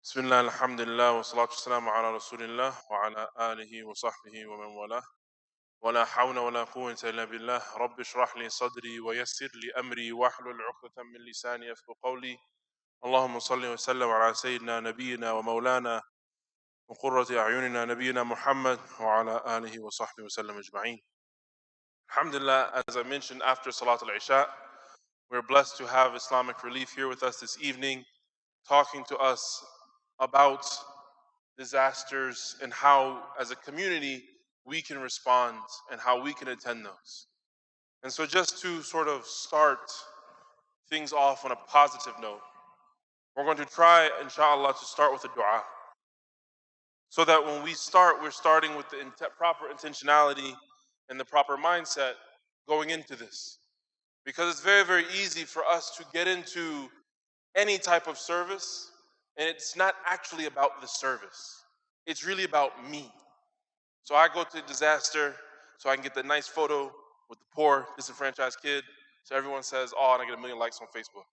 بسم الله الحمد لله والصلاة والسلام على رسول الله وعلى آله وصحبه ومن والاه ولا حول ولا قوة إلا بالله رب اشرح لي صدري ويسر لي أمري واحلل عقدة من لساني يفقهوا قولي اللهم صل وسلم على سيدنا نبينا ومولانا وقرة أعيننا نبينا محمد وعلى آله وصحبه وسلم أجمعين. Alhamdulillah, as I mentioned after Salat al-Isha, we're blessed to have Islamic Relief here with us this evening, talking to us about disasters and how, as a community, we can respond and how we can attend those. And so, just to sort of start things off on a positive note, we're going to try, inshallah, to start with a dua. So that when we start, we're starting with the proper intentionality and the proper mindset going into this. Because it's very, very easy for us to get into any type of service, and it's not actually about the service, it's really about me. So I go to disaster so I can get the nice photo with the poor, disenfranchised kid. So everyone says, oh, and I get a million likes on Facebook.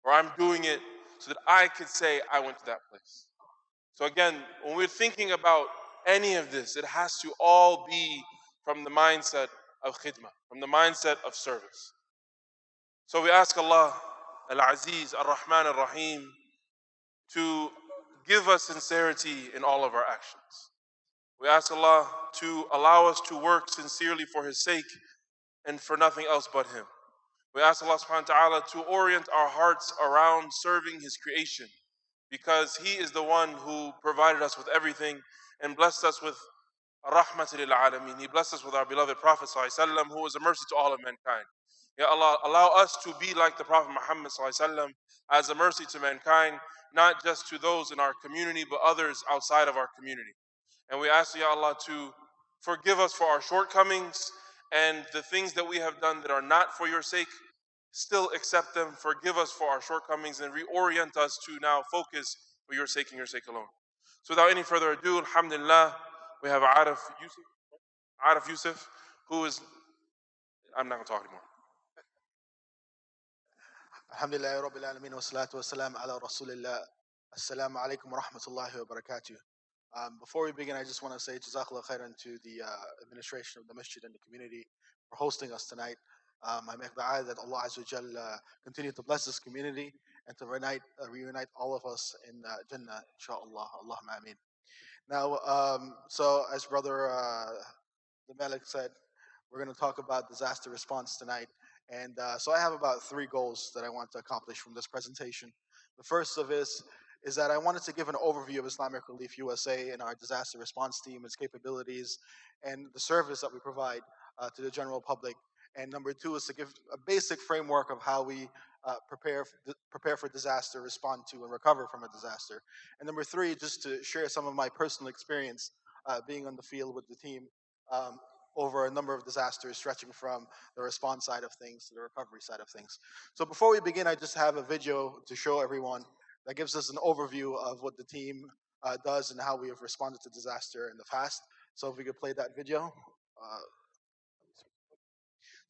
Or I'm doing it so that I could say I went to that place. So again, when we're thinking about any of this, it has to all be from the mindset of khidmah, from the mindset of service. So we ask Allah, Al-Aziz, Ar-Rahman, Ar-Rahim, to give us sincerity in all of our actions. We ask Allah to allow us to work sincerely for His sake and for nothing else but Him. We ask Allah subhanahu wa ta'ala to orient our hearts around serving His creation, because He is the one who provided us with everything and blessed us with rahmatul lil alameen. He blessed us with our beloved Prophet sallallahu alaihi wasallam, who is a mercy to all of mankind. Ya Allah, allow us to be like the Prophet Muhammad sallallahu alaihi wasallam, as a mercy to mankind, not just to those in our community, but others outside of our community. And we ask Ya Allah to forgive us for our shortcomings and the things that we have done that are not for your sake. Still accept them, forgive us for our shortcomings, and reorient us to now focus for your sake and your sake alone. So without any further ado, alhamdulillah, we have Arif Yusuf, who is, I'm not going to talk anymore. Alhamdulillah Rabbil Alameen wa salatu wa salam ala Rasulillah. Assalamu alaikum wa rahmatullahi wa barakatuh. Before we begin, I just want to say Jazakallah khairan to the administration of the masjid and the community for hosting us tonight. I make dua that Allah Azza wa Jal continue to bless this community and to reunite all of us in Jannah, inshaAllah. Allahumma ameen. Now, so as Brother the Malik said, we're going to talk about disaster response tonight. And so I have about three goals that I want to accomplish from this presentation. The first of this is that I wanted to give an overview of Islamic Relief USA and our disaster response team, its capabilities, and the service that we provide to the general public. And number two is to give a basic framework of how we prepare for disaster, respond to, and recover from a disaster. And number three, just to share some of my personal experience being on the field with the team um, over a number of disasters, stretching from the response side of things to the recovery side of things. So before we begin, I just have a video to show everyone that gives us an overview of what the team does and how we have responded to disaster in the past. So if we could play that video.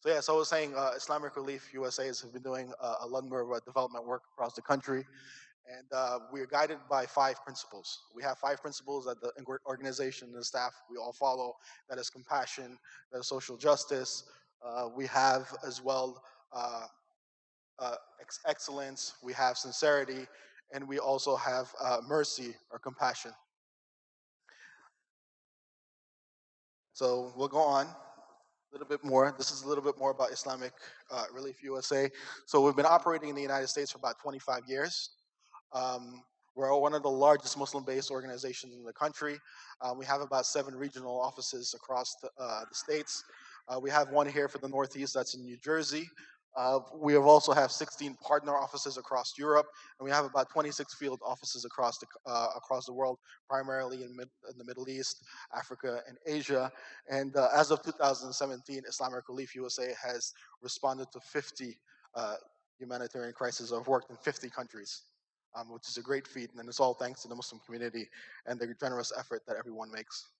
So yeah, so I was saying Islamic Relief USA has been doing a number of development work across the country. And we are guided by five principles. We have five principles that the organization and the staff we all follow. That is compassion, that is social justice. We have as well excellence. We have sincerity, and we also have mercy or compassion. So we'll go on a little bit more. This is a little bit more about Islamic Relief USA. So we've been operating in the United States for about 25 years. Um, we're one of the largest Muslim-based organizations in the country. We have about 7 regional offices across the states. We have one here for the Northeast that's in New Jersey. We have also have 16 partner offices across Europe, and we have about 26 field offices across the world, primarily in the Middle East, Africa, and Asia. And as of 2017, Islamic Relief USA has responded to 50 humanitarian crises, or have worked in 50 countries. Which is a great feat, and it's all thanks to the Muslim community and the generous effort that everyone makes.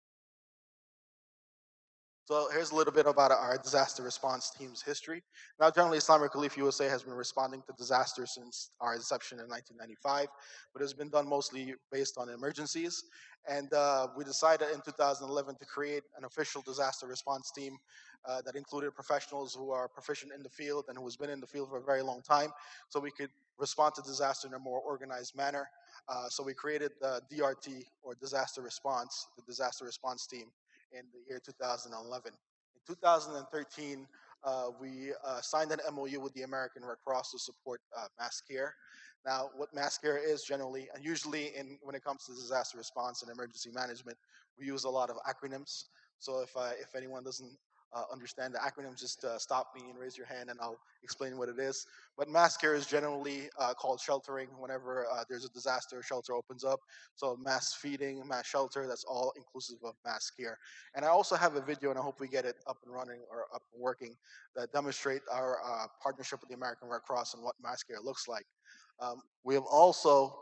So here's a little bit about our disaster response team's history. Now, generally, Islamic Relief USA has been responding to disasters since our inception in 1995, but it's been done mostly based on emergencies. And we decided in 2011 to create an official disaster response team that included professionals who are proficient in the field and who has been in the field for a very long time, so we could respond to disaster in a more organized manner. So we created the DRT, or disaster response, the disaster response team, in the year 2011. In 2013, we signed an MOU with the American Red Cross to support mass care. Now, what mass care is generally, and usually when it comes to disaster response and emergency management, we use a lot of acronyms. So if anyone doesn't understand the acronyms, just stop me and raise your hand, and I'll explain what it is. But mass care is generally called sheltering. Whenever there's a disaster, shelter opens up. So mass feeding, mass shelter, that's all inclusive of mass care. And I also have a video, and I hope we get it up and running or up and working, that demonstrate our partnership with the American Red Cross and what mass care looks like. We have also,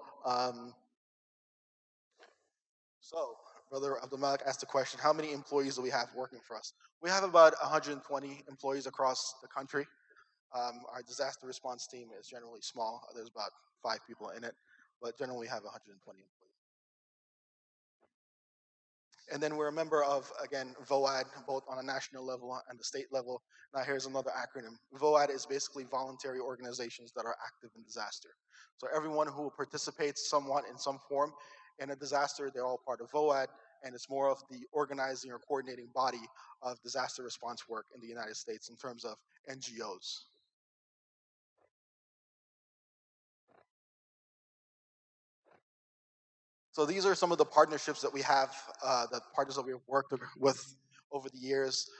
so Brother Abdul Malik asked the question, how many employees do we have working for us? We have about 120 employees across the country. Our disaster response team is generally small. There's about 5 people in it, but generally we have 120 employees. And then we're a member of, again, VOAD, both on a national level and the state level. Now, here's another acronym. VOAD is basically voluntary organizations that are active in disaster. So everyone who participates somewhat in some form in a disaster, they're all part of VOAD, and it's more of the organizing or coordinating body of disaster response work in the United States in terms of NGOs. So these are some of the partnerships that we have, the partners that we've worked with over the years.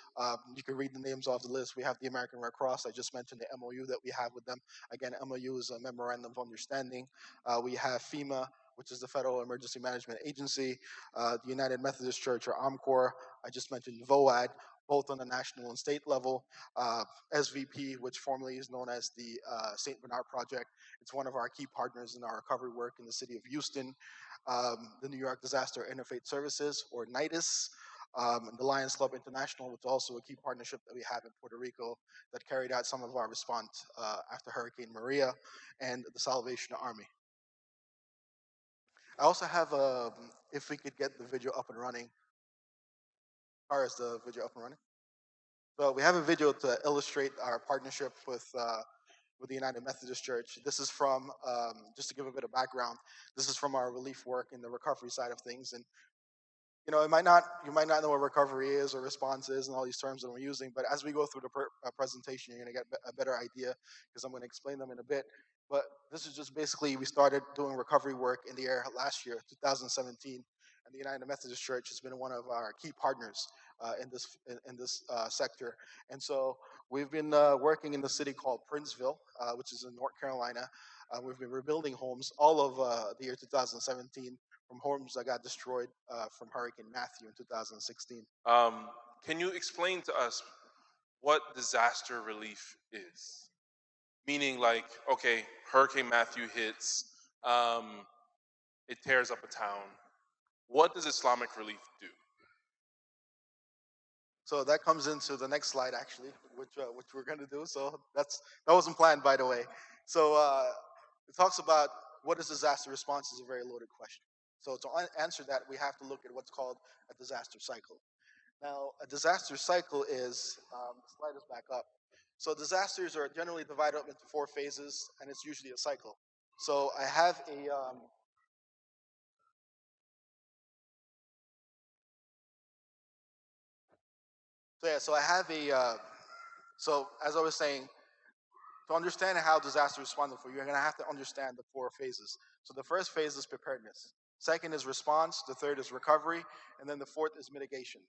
You can read the names off the list. We have the American Red Cross. I just mentioned the MOU that we have with them. Again, MOU is a memorandum of understanding. We have FEMA, which is the Federal Emergency Management Agency, the United Methodist Church, or AMCOR. I just mentioned VOAD, both on the national and state level. SVP, which formerly is known as the St. Bernard Project. It's one of our key partners in our recovery work in the city of Houston. The New York Disaster Interfaith Services, or NIDIS, the Lions Club International, which is also a key partnership that we have in Puerto Rico that carried out some of our response after Hurricane Maria, and the Salvation Army. I also have, if we could get the video up and running. Or is the video up and running? So we have a video to illustrate our partnership with the United Methodist Church. This is from, just to give a bit of background, this is from our relief work in the recovery side of things. And you know, you might not know what recovery is or response is and all these terms that we're using, but as we go through the presentation, you're going to get a better idea because I'm going to explain them in a bit. But this is just basically, we started doing recovery work in the air last year, 2017, and the United Methodist Church has been one of our key partners in this sector. And so we've been working in the city called Princeville, which is in North Carolina. We've been rebuilding homes all of the year 2017 from homes that got destroyed from Hurricane Matthew in 2016. Can you explain to us what disaster relief is? Meaning, like, okay, Hurricane Matthew hits, it tears up a town. What does Islamic relief do? So that comes into the next slide, actually, which we're going to do. So that wasn't planned, by the way. So it talks about what is disaster response is a very loaded question. So to answer that, we have to look at what's called a disaster cycle. Now, a disaster cycle is, the slide is back up. So disasters are generally divided up into 4 phases, and it's usually a cycle. So I have a, so I have a, so as I was saying, to understand how disaster responding for you, you're going to have to understand the 4 phases. So the first phase is preparedness. Second is response. The third is recovery. And then the fourth is mitigation.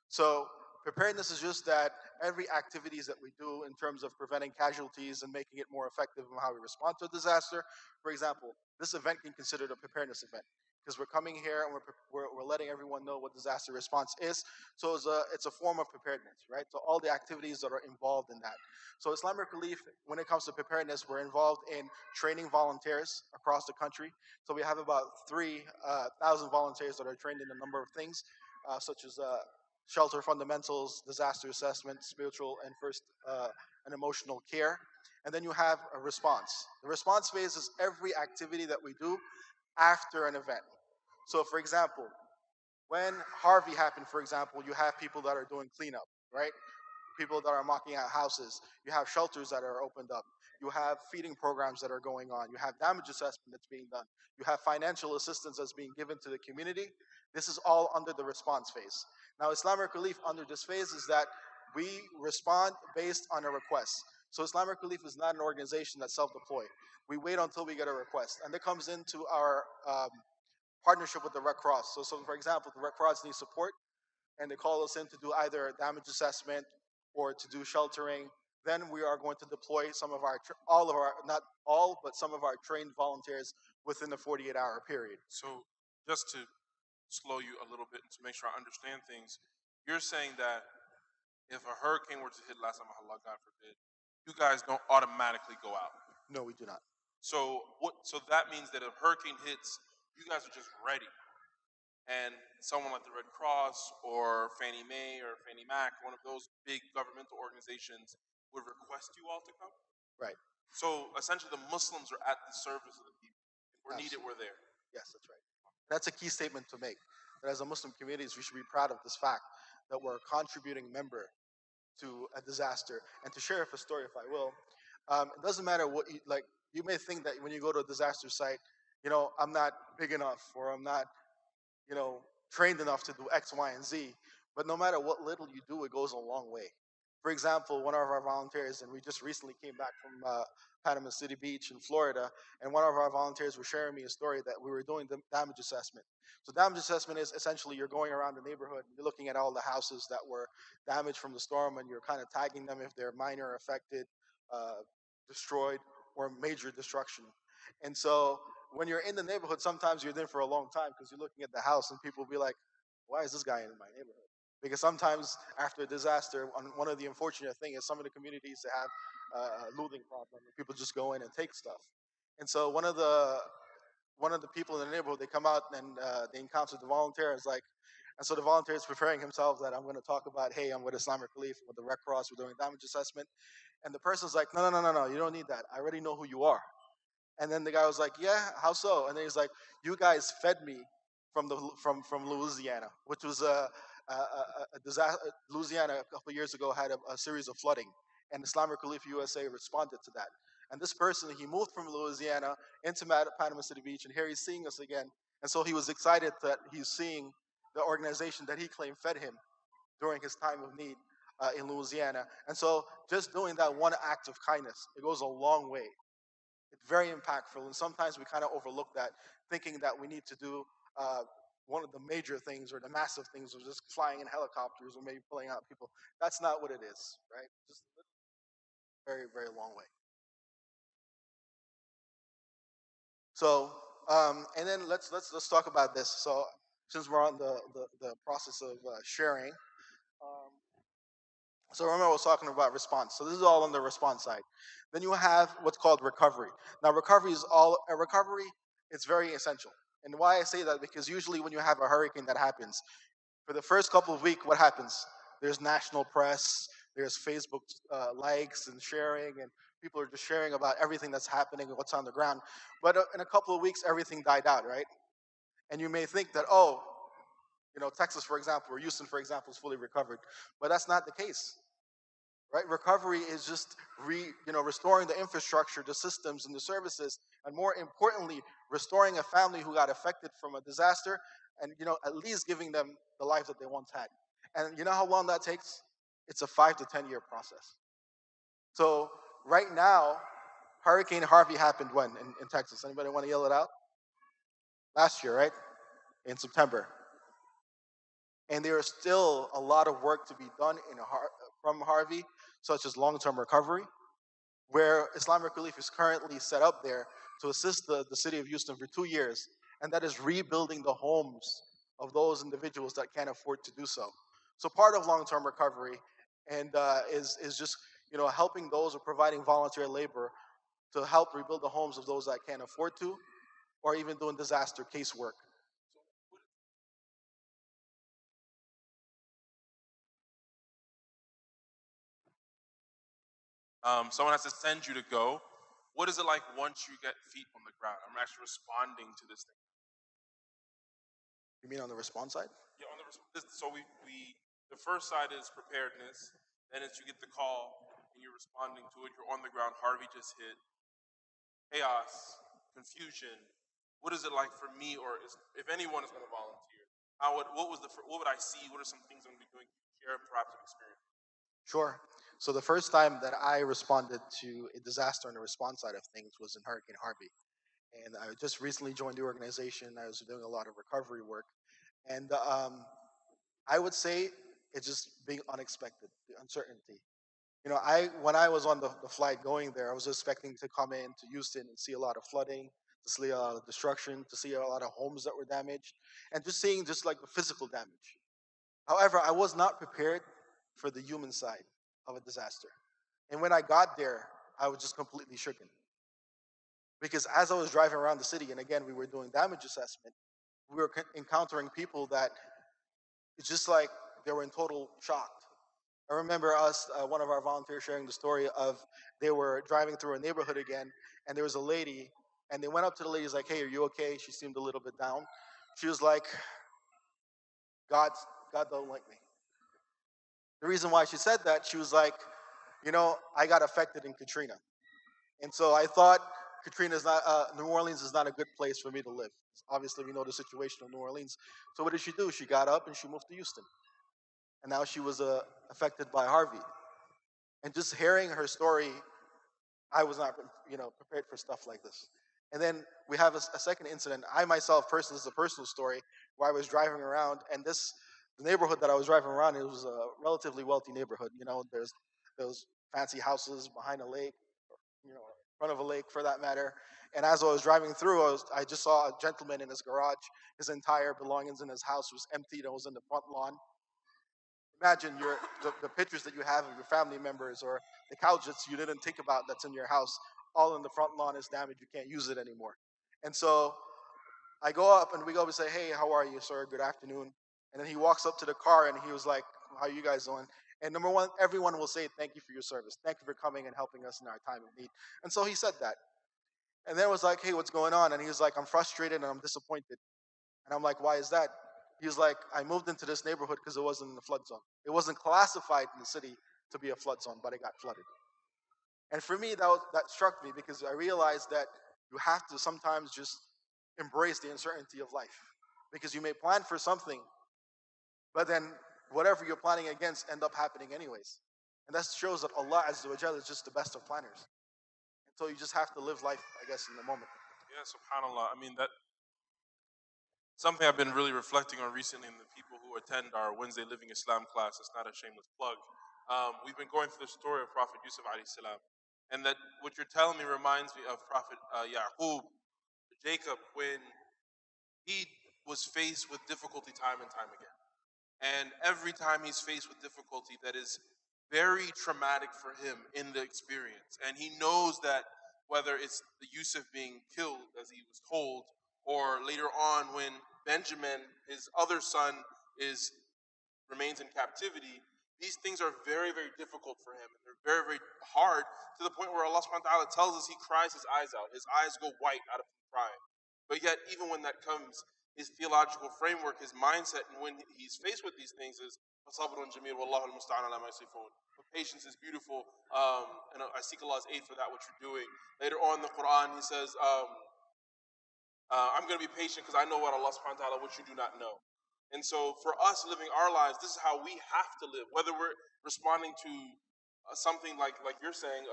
So preparedness is just that every activities that we do in terms of preventing casualties and making it more effective in how we respond to a disaster. For example, this event can be considered a preparedness event because we're coming here and we're letting everyone know what disaster response is. So it's a form of preparedness, right? So all the activities that are involved in that. So Islamic Relief, when it comes to preparedness, we're involved in training volunteers across the country. So we have about 3,000 volunteers that are trained in a number of things, such as shelter fundamentals, disaster assessment, spiritual and first and emotional care. And then you have a response. The response phase is every activity that we do after an event. So, for example, when Harvey happened, for example, you have people that are doing cleanup, right? People that are mocking out houses. You have shelters that are opened up. You have feeding programs that are going on. You have damage assessment that's being done. You have financial assistance that's being given to the community. This is all under the response phase. Now, Islamic Relief under this phase is that we respond based on a request. So Islamic Relief is not an organization that's self-deploy. We wait until we get a request, and that comes into our partnership with the Red Cross. So for example, the Red Cross needs support, and they call us in to do either a damage assessment or to do sheltering. Then we are going to deploy some of our, all of our, not all, but some of our trained volunteers within the 48-hour period. So, just to slow you a little bit and to make sure I understand things, you're saying that if a hurricane were to hit, last time, Allah, God forbid, you guys don't automatically go out. No, we do not. So So that means that if a hurricane hits, you guys are just ready, and someone like the Red Cross or Fannie Mae or Fannie Mac, one of those big governmental organizations, would request you all to come. Right. So essentially, the Muslims are at the service of the people. If we're needed, we're there. Yes, that's right. That's a key statement to make. That as a Muslim communities, we should be proud of this fact that we're a contributing member to a disaster. And to share a story, if I will, it doesn't matter what you like. You may think that when you go to a disaster site, I'm not big enough, or I'm not, trained enough to do X, Y, and Z. But no matter what little you do, it goes a long way. For example, one of our volunteers, and we just recently came back from Panama City Beach in Florida, and one of our volunteers was sharing me a story that we were doing the damage assessment. So damage assessment is essentially you're going around the neighborhood, and you're looking at all the houses that were damaged from the storm, and you're kind of tagging them if they're minor affected, uh, destroyed, or major destruction. And so when you're in the neighborhood, sometimes you're there for a long time because you're looking at the house, and people will be like, "Why is this guy in my neighborhood?" Because sometimes after a disaster, one of the unfortunate things is some of the communities that have a looting problem. People just go in and take stuff. And so one of the people in the neighborhood, they come out and they encounter the volunteer. And it's like, and so the volunteer is preparing himself that I'm going to talk about, hey, I'm with Islamic Relief, with the Red Cross, we're doing damage assessment. And the person's like, no, no, no, no, no, you don't need that. I already know who you are. And then the guy was like, "Yeah, how so?" And then he's like, "You guys fed me from Louisiana, which was a disaster. Louisiana a couple of years ago had a series of flooding, and Islamic Relief USA responded to that. And this person, he moved from Louisiana into Panama City Beach, and here he's seeing us again. And so he was excited that he's seeing the organization that he claimed fed him during his time of need in Louisiana. And so just doing that one act of kindness, it goes a long way. It's very impactful, and sometimes we kind of overlook that, thinking that we need to do one of the major things or the massive things, or just flying in helicopters or maybe pulling out people. That's not what it is, right? Just a very, very long way. So, and then let's talk about this. So, since we're on the process of sharing, um, so remember I was talking about response. So this is all on the response side. Then you have what's called recovery. Now recovery is all a recovery. It's very essential. And why I say that, because usually when you have a hurricane that happens, for the first couple of weeks, what happens? There's national press, there's Facebook likes and sharing, and people are just sharing about everything that's happening and what's on the ground. But in a couple of weeks, everything died out, right? And you may think that, oh, Texas, for example, or Houston, for example, is fully recovered, but that's not the case, right? Recovery is just restoring the infrastructure, the systems, and the services, and more importantly, restoring a family who got affected from a disaster, and at least giving them the life that they once had. And you know how long that takes? It's a 5 to 10 year process. So right now, Hurricane Harvey happened when in Texas? Anybody want to yell it out? Last year, right? In September. And there is still a lot of work to be done from Harvey, such as long-term recovery, where Islamic Relief is currently set up there to assist the city of Houston for 2 years, and that is rebuilding the homes of those individuals that can't afford to do so. So part of long-term recovery and is just helping those or providing volunteer labor to help rebuild the homes of those that can't afford to, or even doing disaster casework. Someone has to send you to go. What is it like once you get feet on the ground? I'm actually responding to this thing. You mean on the response side? Yeah, so we the first side is preparedness. Then it's you get the call and you're responding to it. You're on the ground. Harvey just hit. Chaos, confusion. What is it like for me, or if anyone is going to volunteer? What would I see? What are some things I'm going to be doing? Share perhaps an experience. Sure. So the first time that I responded to a disaster on the response side of things was in Hurricane Harvey. And I just recently joined the organization. I was doing a lot of recovery work. And I would say it's just being unexpected, the uncertainty. When I was on the flight going there, I was expecting to come in to Houston and see a lot of flooding, to see a lot of destruction, to see a lot of homes that were damaged, and just seeing just like the physical damage. However, I was not prepared for the human side of a disaster. And when I got there, I was just completely shaken. Because as I was driving around the city, and again, we were doing damage assessment, we were encountering people that it's just like they were in total shock. I remember one of our volunteers sharing the story of they were driving through a neighborhood again, and there was a lady, and they went up to the lady, like, "Hey, are you okay?" She seemed a little bit down. She was like, "God, God don't like me." The reason why she said that, she was like, I got affected in Katrina, and so I thought New Orleans is not a good place for me to live. Obviously, we know the situation of New Orleans. So what did she do? She got up and she moved to Houston, and now she was affected by Harvey. And just hearing her story, I was not, prepared for stuff like this. And then we have a second incident. I myself, personally, this is a personal story where I was driving around, and the neighborhood that I was driving around, it was a relatively wealthy neighborhood. There's those fancy houses behind a lake, in front of a lake for that matter. And as I was driving through, I just saw a gentleman in his garage. His entire belongings in his house was emptied and was in the front lawn. Imagine the pictures that you have of your family members or the couch that you didn't think about that's in your house, all in the front lawn is damaged. You can't use it anymore. And so I go up and we go up and say, "Hey, how are you, sir? Good afternoon." And then he walks up to the car and he was like, "How are you guys doing?" And number one, everyone will say, "Thank you for your service. Thank you for coming and helping us in our time of need." And so he said that. And then it was like, "Hey, what's going on?" And he was like, "I'm frustrated and I'm disappointed." And I'm like, "Why is that?" He was like, "I moved into this neighborhood because it wasn't in the flood zone. It wasn't classified in the city to be a flood zone, but it got flooded." And for me, that struck me because I realized that you have to sometimes just embrace the uncertainty of life. Because you may plan for something, but then whatever you're planning against end up happening anyways. And that shows that Allah Azza wa Jalla is just the best of planners. And so you just have to live life, I guess, in the moment. Yeah, subhanallah. I mean, that something I've been really reflecting on recently, and the people who attend our Wednesday Living Islam class. It's not a shameless plug. We've been going through the story of Prophet Yusuf alayhi salam, and that what you're telling me reminds me of Prophet Yaqub, Jacob, when he was faced with difficulty time and time again. And every time he's faced with difficulty, that is very traumatic for him in the experience. And he knows that whether it's the Yusuf being killed, as he was told, or later on when Benjamin, his other son, is remains in captivity, these things are very, very difficult for him. And they're very, very hard to the point where Allah subhanahu wa ta'ala tells us he cries his eyes out. His eyes go white out of crying. But yet, even when that comes, his theological framework, his mindset, and when he's faced with these things is فَصَبْرٌ جَمِيلٌ وَاللَّهُ الْمُسْتَعَانُ عَلَى مَا يَصِفُونَ. But patience is beautiful, and I seek Allah's aid for that which you're doing. Later on in the Quran, he says, I'm going to be patient because I know what Allah subhanahu wa ta'ala, what you do not know. And so for us living our lives, this is how we have to live. Whether we're responding to something like you're saying,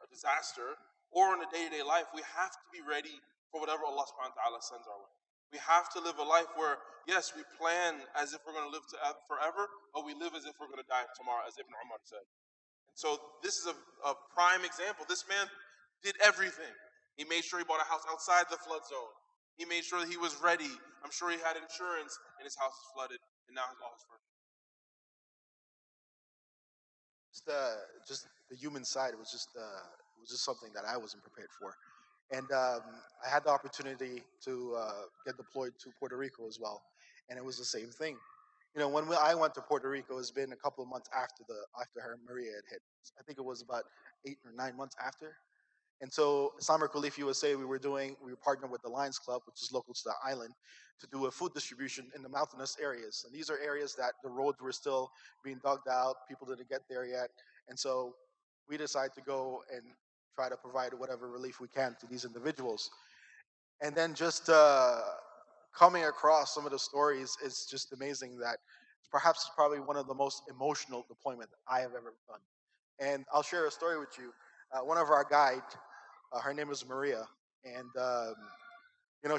a disaster, or in a day-to-day life, we have to be ready for whatever Allah subhanahu wa ta'ala sends our way. We have to live a life where, yes, we plan as if we're going to live forever, but we live as if we're going to die tomorrow, as Ibn Umar said. And so this is a prime example. This man did everything. He made sure he bought a house outside the flood zone. He made sure that he was ready. I'm sure he had insurance, and his house is flooded, and now his all his furniture. Just the human side was just something that I wasn't prepared for. And I had the opportunity to get deployed to Puerto Rico as well, and it was the same thing. when I went to Puerto Rico, it's been a couple of months after her Maria had hit. I think it was about 8 or 9 months after. And so Islamic Relief USA, we were partnered with the Lions Club, which is local to the island, to do a food distribution in the mountainous areas. And these are areas that the roads were still being dug out, people didn't get there yet. And so we decided to go and try to provide whatever relief we can to these individuals. And then just coming across some of the stories is just amazing that perhaps it's probably one of the most emotional deployment I have ever done. And I'll share a story with you. One of our guide, her name is Maria, and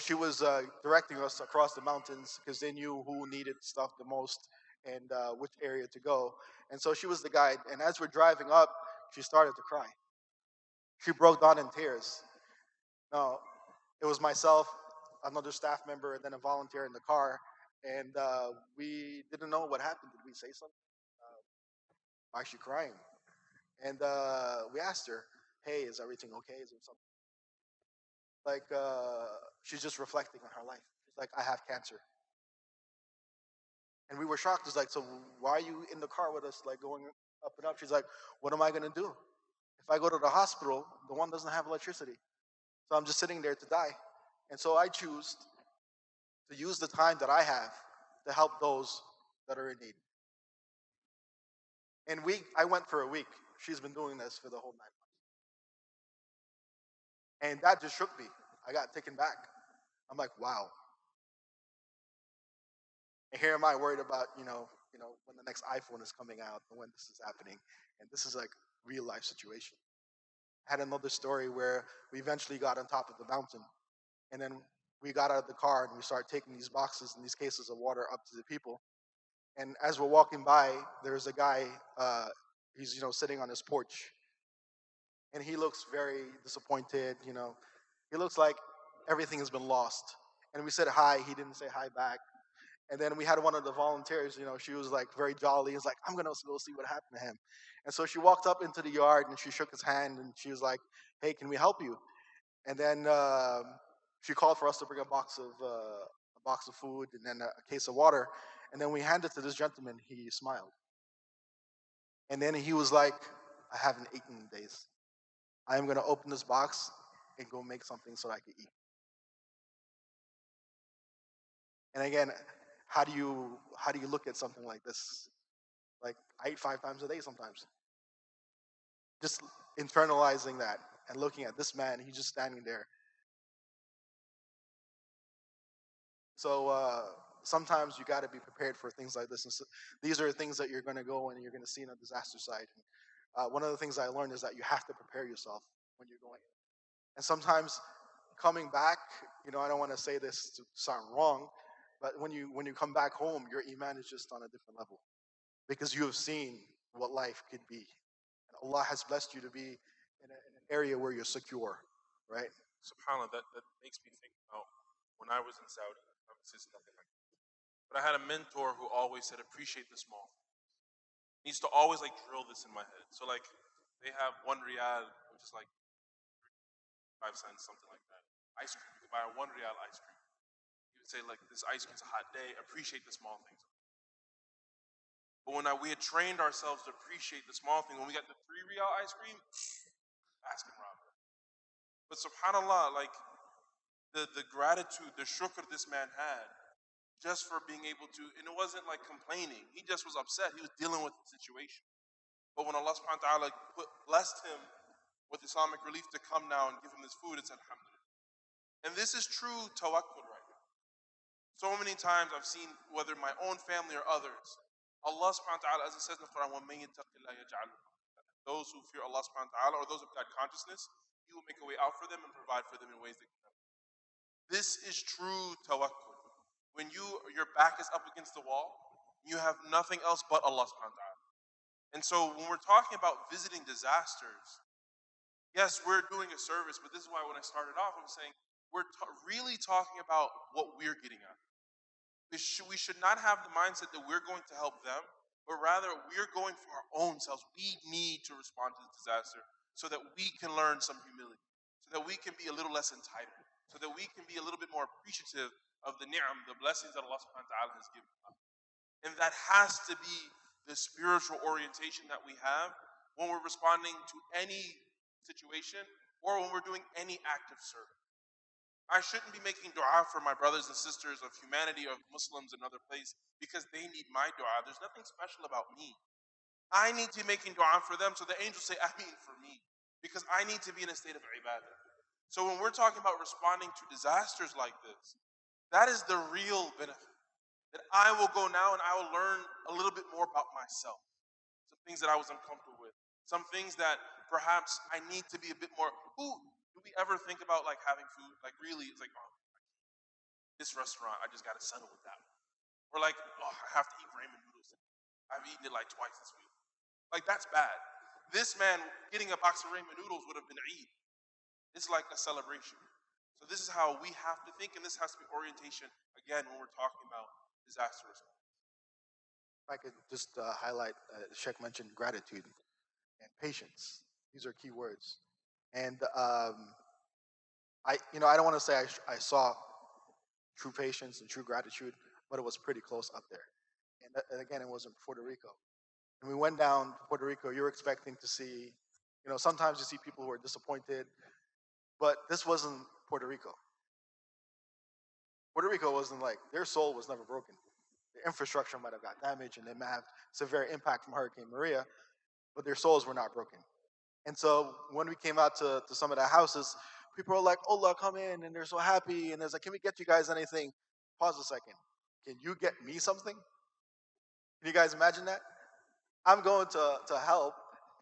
she was directing us across the mountains because they knew who needed stuff the most and which area to go. And so she was the guide. And as we're driving up, she started to cry. She broke down in tears. Now, it was myself, another staff member, and then a volunteer in the car. And we didn't know what happened. Did we say something? Why is she crying? And we asked her, "Hey, is everything okay? Is there something?" Like she's just reflecting on her life. She's like, "I have cancer," and we were shocked. It's like, "So why are you in the car with us, like going up and up?" She's like, "What am I gonna do? If I go to the hospital, the one doesn't have electricity, so I'm just sitting there to die." And so I choose to use the time that I have to help those that are in need. And I went for a week. She's been doing this for the whole 9 months, and that just shook me. I got taken back. I'm like, wow. And here am I worried about, when the next iPhone is coming out and when this is happening. And this is like real life situation. I had another story where we eventually got on top of the mountain, and then we got out of the car and we started taking these boxes and these cases of water up to the people. And as we're walking by, there's a guy, he's, sitting on his porch, and he looks very disappointed. He looks like everything has been lost. And we said hi, he didn't say hi back. And then we had one of the volunteers, she was like very jolly. It's like, "I'm going to go see what happened to him." And so she walked up into the yard and she shook his hand and she was like, "Hey, can we help you?" And then she called for us to bring a box of food and then a case of water. And then we handed it to this gentleman. He smiled. And then he was like, "I haven't eaten in days. I am going to open this box and go make something so I can eat." And again, how do you look at something like this? Like, I eat 5 times a day sometimes. Just internalizing that and looking at this man, he's just standing there. So sometimes you got to be prepared for things like this. And so these are things that you're going to go and you're going to see in a disaster site. And, one of the things I learned is that you have to prepare yourself when you're going. And sometimes coming back, I don't want to say this to sound wrong, but when you come back home, your iman is just on a different level because you have seen what life could be. And Allah has blessed you to be in an area where you're secure, right? SubhanAllah, that makes me think about when I was in Saudi. Obviously, it's nothing like that. But I had a mentor who always said, appreciate the small things. He used to always like drill this in my head. So like they have 1 riyal, which is like 5 cents, something like that. Ice cream. You can buy a 1 riyal ice cream. He would say, like, this ice cream's a hot day, appreciate the small things. But when we had trained ourselves to appreciate the small thing, when we got the 3 riyal ice cream, asking Rob. But subhanAllah, like the gratitude, the shukr this man had just for being able to, and it wasn't like complaining. He just was upset. He was dealing with the situation. But when Allah subhanahu wa ta'ala blessed him with Islamic relief to come now and give him this food, it's alhamdulillah. And this is true tawakkul right now. So many times I've seen, whether my own family or others, Allah subhanahu wa ta'ala, as it says in the Quran, وَمَن يَتَّقِ اللَّهَ يَجْعَلْ لَهُ مَخْرَجًا. Those who fear Allah subhanahu wa ta'ala, or those of God consciousness, He will make a way out for them and provide for them in ways they can never. This is true tawakkul. When your back is up against the wall, you have nothing else but Allah subhanahu wa ta'ala. And so when we're talking about visiting disasters, yes, we're doing a service, but this is why when I started off, I'm saying we're really talking about what we're getting at. We should not have the mindset that we're going to help them, but rather we're going for our own selves. We need to respond to the disaster so that we can learn some humility, so that we can be a little less entitled, so that we can be a little bit more appreciative of the ni'am, the blessings that Allah subhanahu wa ta'ala has given us. And that has to be the spiritual orientation that we have when we're responding to any situation or when we're doing any act of service. I shouldn't be making dua for my brothers and sisters of humanity, of Muslims in other places, because they need my dua. There's nothing special about me. I need to be making dua for them so the angels say Ameen for me, because I need to be in a state of ibadah. So when we're talking about responding to disasters like this, that is the real benefit. That I will go now and I will learn a little bit more about myself. Some things that I was uncomfortable with. Some things that perhaps I need to be a bit more. Ooh, do we ever think about like having food? Like really, it's like, oh, this restaurant, I just gotta settle with that. Or like, oh, I have to eat ramen noodles. I've eaten it like twice this week. Like that's bad. This man getting a box of ramen noodles would have been Eid. It's like a celebration. So this is how we have to think, and this has to be orientation again when we're talking about disaster response. If I could just highlight, Sheikh mentioned gratitude and patience. These are key words. And I don't want to say I saw true patience and true gratitude, but it was pretty close up there. And again, it was in Puerto Rico. And we went down to Puerto Rico. You're expecting to see, sometimes you see people who are disappointed, but this wasn't Puerto Rico. Puerto Rico wasn't like their soul was never broken. Their infrastructure might have got damaged, and they may have severe impact from Hurricane Maria, but their souls were not broken. And so when we came out to some of the houses, people are like, "Allah, come in," and they're so happy. And there's like, "Can we get you guys anything?" Pause a second. Can you get me something? Can you guys imagine that? I'm going to help,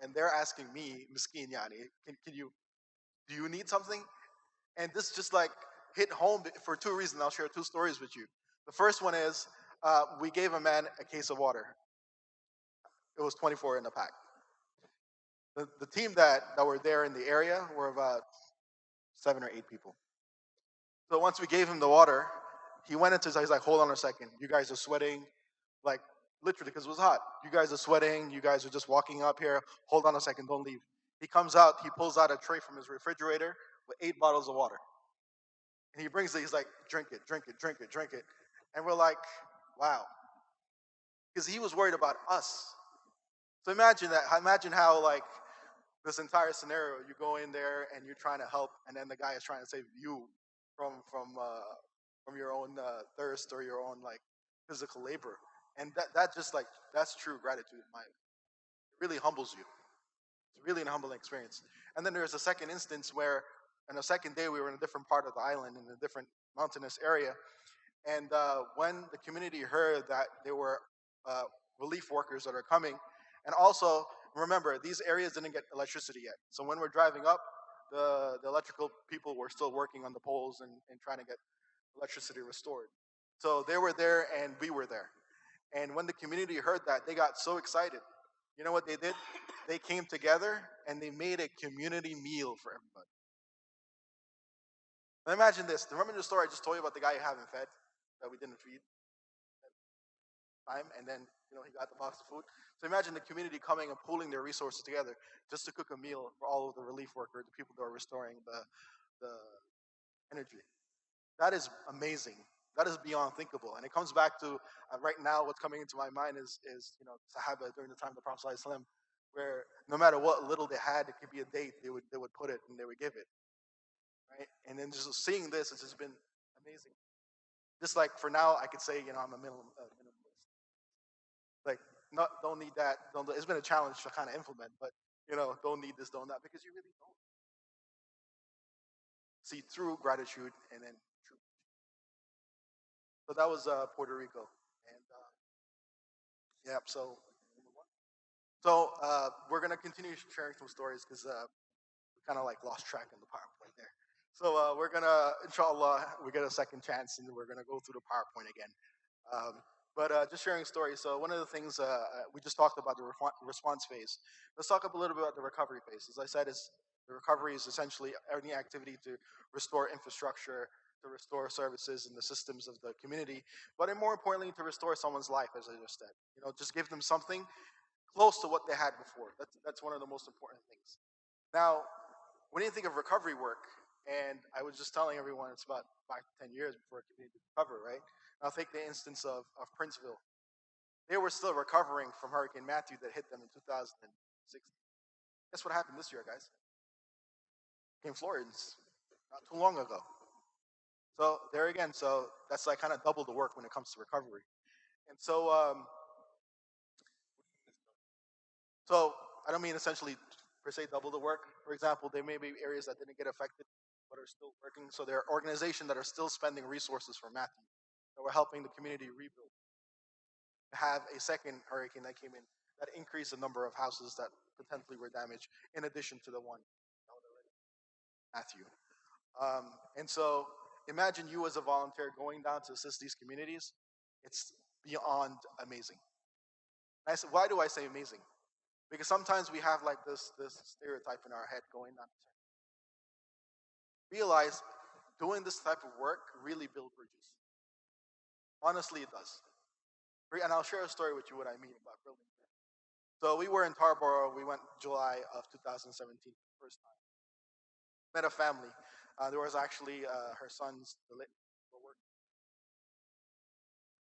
and they're asking me, Miskeen Yani, can you do you need something? And this just like hit home for two reasons. I'll share two stories with you. The first one is we gave a man a case of water. It was 24 in the pack. The team that were there in the area were about 7 or 8 people. So once we gave him the water, he went into he's like, hold on a second. You guys are sweating, like literally because it was hot. You guys are sweating. You guys are just walking up here. Hold on a second. Don't leave. He comes out. He pulls out a tray from his refrigerator with 8 bottles of water. And he brings it. He's like, drink it, drink it, drink it, drink it. And we're like, wow. Because he was worried about us. So imagine that. Imagine how like this entire scenario, you go in there and you're trying to help, and then the guy is trying to save you from your own thirst or your own like physical labor, and that just like that's true gratitude. It really humbles you. It's really an humbling experience. And then there's a second instance where, on the second day, we were in a different part of the island in a different mountainous area, and when the community heard that there were uh, relief workers that are coming, and also remember these areas didn't get electricity yet. So when we're driving up, the electrical people were still working on the poles and trying to get electricity restored. So they were there and we were there. And when the community heard that, they got so excited. You know what they did? They came together and they made a community meal for everybody. Now imagine this. Remember the story I just told you about the guy who haven't fed that we didn't feed time, and then he got the box of food. So imagine the community coming and pooling their resources together just to cook a meal for all of the relief workers, the people that are restoring the energy. That is amazing. That is beyond thinkable, and it comes back to right now. What's coming into my mind is Sahaba during the time of the Prophet ﷺ, where no matter what little they had, it could be a date, they would put it and they would give it, right? And then just seeing this, it's just been amazing. Just like for now, I could say I'm a minimalist. Like, not don't need that. Don't. It's been a challenge to kind of implement, but don't need this, don't that, because you really don't. See through gratitude and then true. So that was Puerto Rico, and yeah. So we're gonna continue sharing some stories because we kind of like lost track in the PowerPoint there. So we're gonna, inshallah, we get a second chance, and we're gonna go through the PowerPoint again. But just sharing stories. So one of the things we just talked about the response phase. Let's talk a little bit about the recovery phase. As I said, is the recovery is essentially any activity to restore infrastructure, to restore services and the systems of the community, but more importantly, to restore someone's life, as I just said. Just give them something close to what they had before. That's one of the most important things. Now, when you think of recovery work, and I was just telling everyone it's about 5 to 10 years before a community recover, right? I'll take the instance of Princeville. They were still recovering from Hurricane Matthew that hit them in 2016. Guess what happened this year, guys? Hurricane Florence, not too long ago. So there again, so that's like kind of double the work when it comes to recovery. And so I don't mean essentially per se double the work. For example, there may be areas that didn't get affected but are still working. So there are organizations that are still spending resources for Matthew that were helping the community rebuild. Have a second hurricane that came in that increased the number of houses that potentially were damaged, in addition to the one that was already Matthew. And so imagine you as a volunteer going down to assist these communities. It's beyond amazing. And I said, why do I say amazing? Because sometimes we have like this stereotype in our head going down. Realize doing this type of work really build bridges. Honestly, it does. And I'll share a story with you what I mean about building bridges. So we were in Tarboro. We went July of 2017, first time. Met a family. There was actually her sons were working.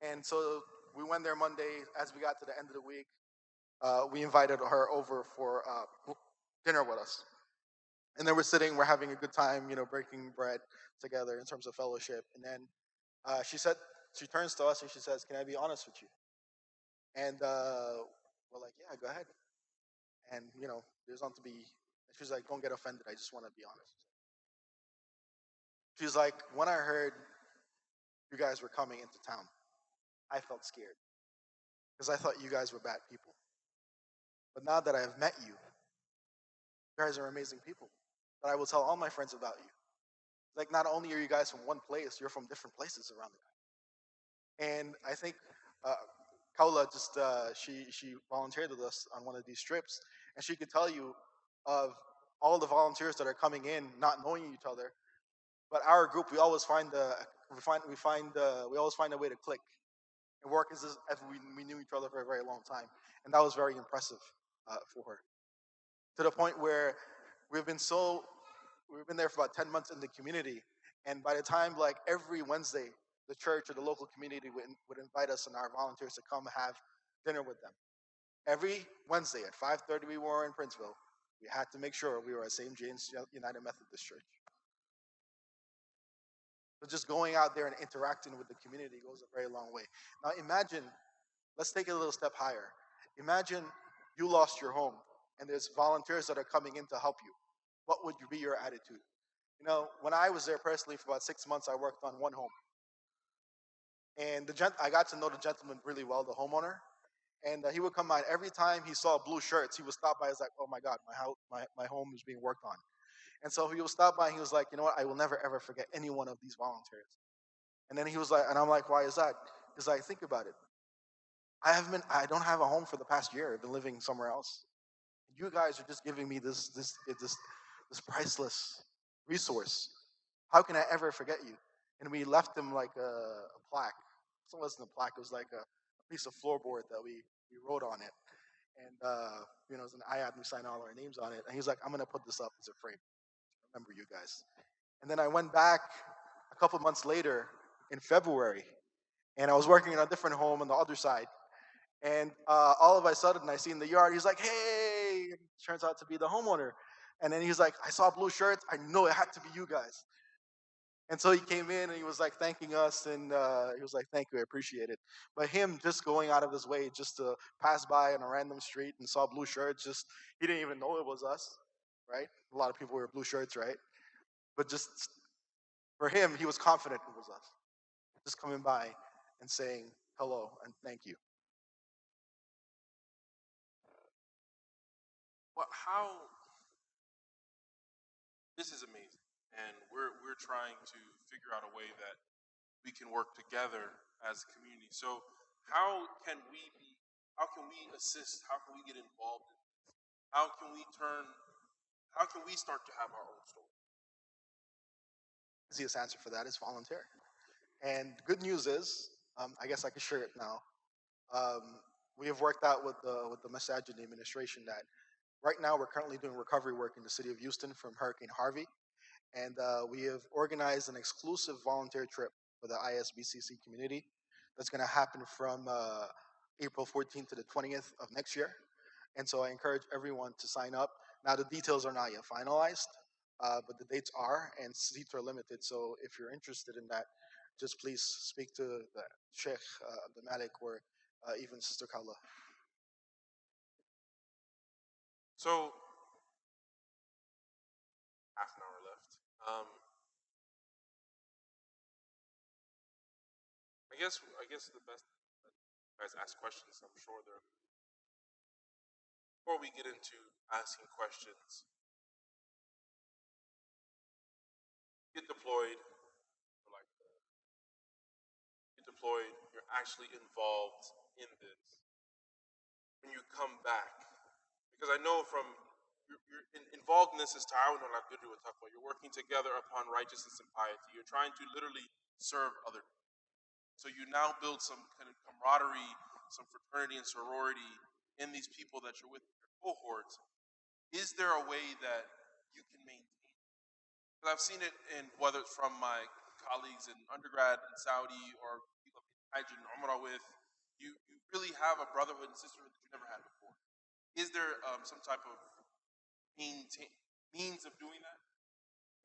And so we went there Monday. As we got to the end of the week, we invited her over for dinner with us. And then we're sitting, we're having a good time, breaking bread together in terms of fellowship. And then she turns to us and she says, "Can I be honest with you?" And we're like, "Yeah, go ahead." And there's not to be. She's like, "Don't get offended. I just want to be honest." She's like, "When I heard you guys were coming into town, I felt scared because I thought you guys were bad people. But now that I have met you, you guys are amazing people. But I will tell all my friends about you. Like, not only are you guys from one place, you're from different places around the country." And I think Kaula she volunteered with us on one of these trips, and she could tell you of all the volunteers that are coming in, not knowing each other. But our group, we always find we always find a way to click and work as if we knew each other for a very long time, and that was very impressive for her. To the point where we've been there for about 10 months in the community, and by the time like every Wednesday, the church or the local community would invite us and our volunteers to come have dinner with them. Every Wednesday at 5:30, we were in Princeville. We had to make sure we were at St. James United Methodist Church. So just going out there and interacting with the community goes a very long way. Now imagine, let's take it a little step higher. Imagine you lost your home and there's volunteers that are coming in to help you. What would be your attitude? When I was there personally for about 6 months, I worked on one home. And I got to know the gentleman really well, the homeowner. And he would come by, and every time he saw blue shirts, he would stop by. He's like, "Oh my God, my home is being worked on." And so he would stop by and he was like, "You know what? I will never ever forget any one of these volunteers." And then he was like, and I'm like, "Why is that?" He's like, "Think about it. I don't have a home for the past year. I've been living somewhere else. You guys are just giving me this priceless resource. How can I ever forget you?" And we left him like a plaque. So it wasn't a plaque. It was like a piece of floorboard that we wrote on it. And it was an IAD. We signed all our names on it. And he's like, "I'm gonna put this up as a frame. Remember you guys." And then I went back a couple months later in February, and I was working in a different home on the other side. And all of a sudden, I see in the yard, he's like, "Hey!" And it turns out to be the homeowner. And then he's like, "I saw blue shirts. I know it had to be you guys." And so he came in and he was like thanking us, and he was like, "Thank you, I appreciate it." But him just going out of his way just to pass by on a random street and saw blue shirts, he didn't even know it was us, right? A lot of people wear blue shirts, right? But just for him, he was confident it was us. Just coming by and saying hello and thank you. Well, how this is amazing, and we're trying to figure out a way that we can work together as a community. So how can we be? How can we assist? How can we get involved? How can we turn? How can we start to have our own story? Easiest answer for that is volunteer. And good news is, I guess I can share it now. Um, we have worked out with the Masajid administration that right now we're currently doing recovery work in the city of Houston from Hurricane Harvey, and we have organized an exclusive volunteer trip for the ISBCC community that's going to happen from April 14th to the 20th of next year. And so I encourage everyone to sign up. Now, the details are not yet finalized, but the dates are, and seats are limited. So if you're interested in that, just please speak to the Sheikh Abdul Malik or even Sister Kala. So, half an hour left. I guess the best you guys ask questions. I'm sure they're. Before we get into asking questions, get deployed. Like get deployed. You're actually involved in this. When you come back, because I know from involved in this is ta'awun ala birri wa taqwa. You're working together upon righteousness and piety. You're trying to literally serve other people. So you now build some kind of camaraderie, some fraternity and sorority in these people that you're with, your cohorts. Is there a way that you can maintain? Because I've seen it in whether it's from my colleagues in undergrad in Saudi or people I've been Hajj and Umrah with, you really have a brotherhood and sisterhood that you never had before. Is there some type of means of doing that?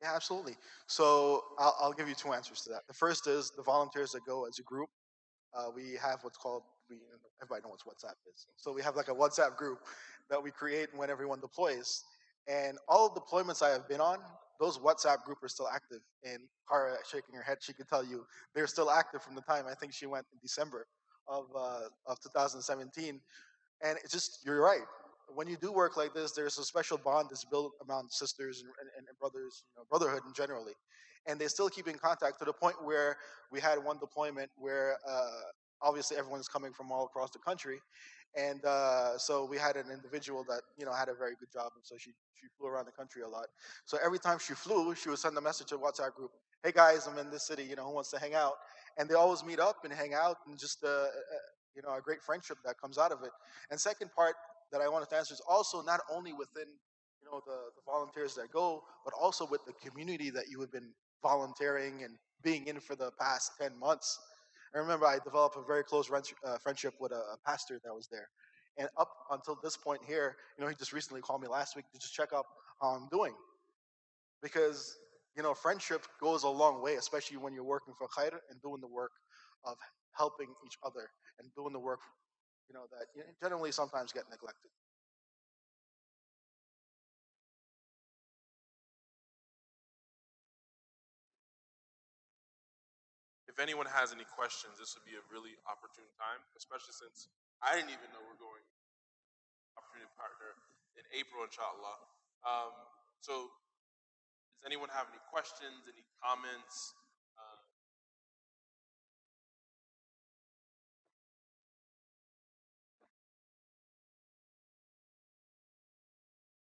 Yeah, absolutely. So I'll give you two answers to that. The first is the volunteers that go as a group. We have what's called, everybody knows what WhatsApp is. So we have like a WhatsApp group that we create when everyone deploys. And all of the deployments I have been on, those WhatsApp group are still active. And Kara shaking her head, she could tell you they're still active from the time I think she went in December of 2017. And it's just, you're right. When you do work like this, there's a special bond that's built among sisters and brothers, brotherhood in generally. And they still keep in contact to the point where we had one deployment where obviously everyone's coming from all across the country. And so we had an individual that, had a very good job. And so she flew around the country a lot. So every time she flew, she would send a message to the WhatsApp group, hey guys, I'm in this city, who wants to hang out? And they always meet up and hang out and just, a great friendship that comes out of it. And second part that I wanted to answer is also not only within the volunteers that go, but also with the community that you have been volunteering and being in for the past 10 months. I remember I developed a very close friendship with a pastor that was there, and up until this point here, he just recently called me last week to just check up how I'm doing because friendship goes a long way, especially when you're working for khair and doing the work of helping each other and doing the work that generally sometimes get neglected. If anyone has any questions, this would be a really opportune time, especially since I didn't even know we're going opportunity partner in April, inshallah. Um, so, does anyone have any questions, any comments?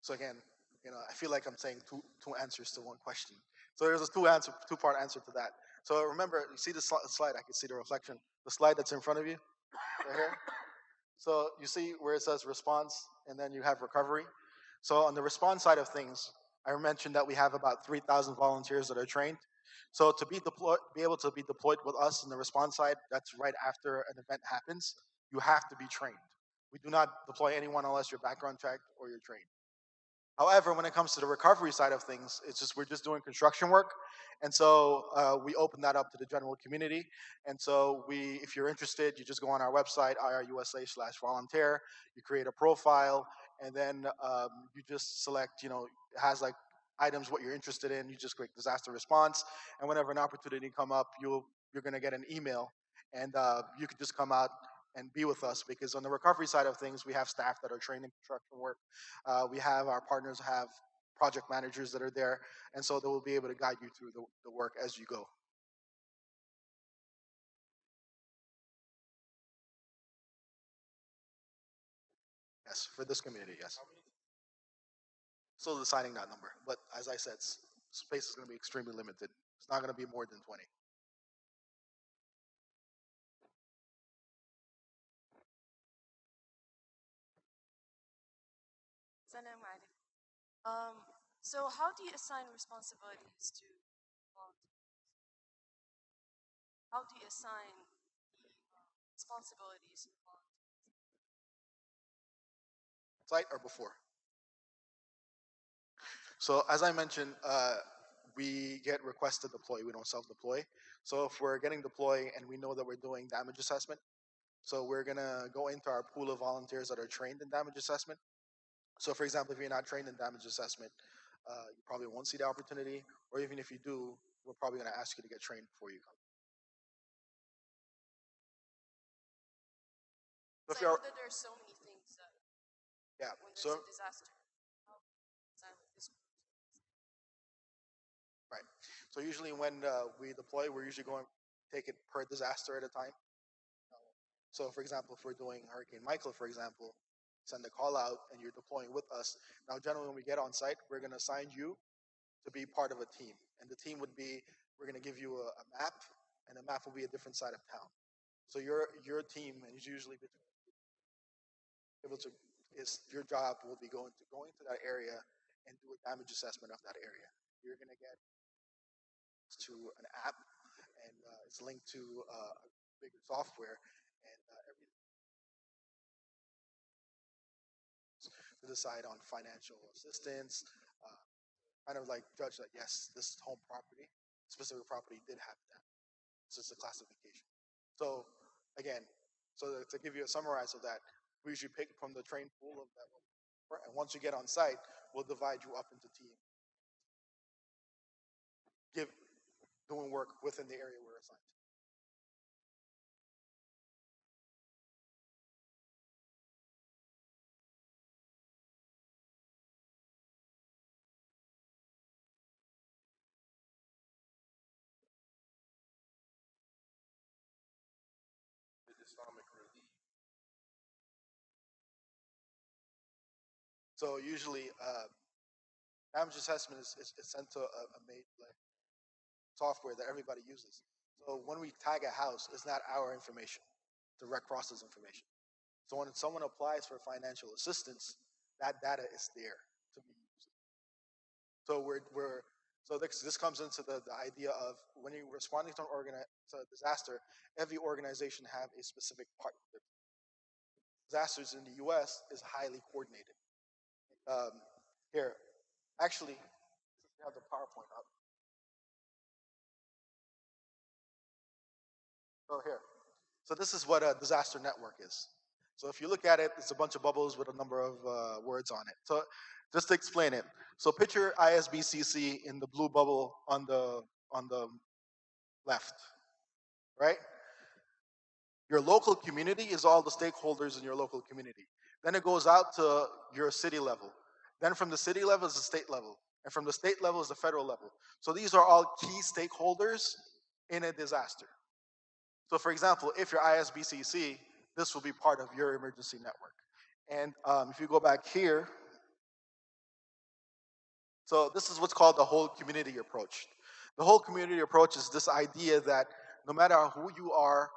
So again, I feel like I'm saying two answers to one question. So there's a two-part answer to that. So remember, you see the slide. I can see the reflection. The slide that's in front of you, right here. So you see where it says response, and then you have recovery. So on the response side of things, I mentioned that we have about 3,000 volunteers that are trained. So to be able to be deployed with us in the response side, that's right after an event happens. You have to be trained. We do not deploy anyone unless you're background checked or you're trained. However, when it comes to the recovery side of things, it's just we're just doing construction work, and so we open that up to the general community. And so if you're interested, you just go on our website irusa/volunteer. You create a profile, and then you just select. It has like items what you're interested in. You just click disaster response, and whenever an opportunity come up, you're gonna get an email, and you can just come out and be with us because on the recovery side of things, we have staff that are trained in construction work. We have our partners have project managers that are there, and so they will be able to guide you through the work as you go. Yes, for this community, yes. Still deciding that number, but as I said, space is going to be extremely limited. It's not going to be more than 20. Salam alaikum. So how do you assign responsibilities to volunteers? How do you assign the responsibilities to volunteers? site or before. So as I mentioned, we get requests to deploy. We don't self-deploy. So if we're getting deploy and we know that we're doing damage assessment, so we're gonna go into our pool of volunteers that are trained in damage assessment. So for example, if you're not trained in damage assessment, you probably won't see the opportunity, or even if you do, we're probably gonna ask you to get trained before you come. So if So I know you're, that there are so many things that yeah, when there's so a disaster, how design like this. right. So usually when we deploy, we're usually going take it per disaster at a time. So for example, if we're doing Hurricane Michael, for example, send a call out and you're deploying with us. Now, generally when we get on site, we're gonna assign you to be part of a team, and the team would be we're gonna give you a map, and the map will be a different side of town. So your team is usually able to is your job will be going to that area and do a damage assessment of that area. You're gonna get to an app, and it's linked to bigger software, and every to decide on financial assistance, uh, kind of like judge that yes, this home property, specific property did have that. It's just a classification. So again, so to give you a summarize of that, we usually pick from the trained pool of that one, and once you get on site, we'll divide you up into teams, give doing work within the area we're assigned. Islamic relief. So usually, damage assessment is sent to a made like software that everybody uses. So when we tag a house, it's not our information, it's the Red Cross's information. So when someone applies for financial assistance, that data is there to be used. So we're so this comes into the idea of when you're responding to to a disaster, every organization have a specific part. Disasters in the U.S. is highly coordinated. Um, here, actually, since we have the PowerPoint up, so here, so this is what a disaster network is. So if you look at it, it's a bunch of bubbles with a number of words on it. So just to explain it, so picture ISBCC in the blue bubble on the left, right? Your local community is all the stakeholders in your local community. Then it goes out to your city level. Then from the city level is the state level. And from the state level is the federal level. So these are all key stakeholders in a disaster. So for example, if you're ISBCC, this will be part of your emergency network. And if you go back here, so this is what's called the whole community approach. The whole community approach is this idea that no matter who you are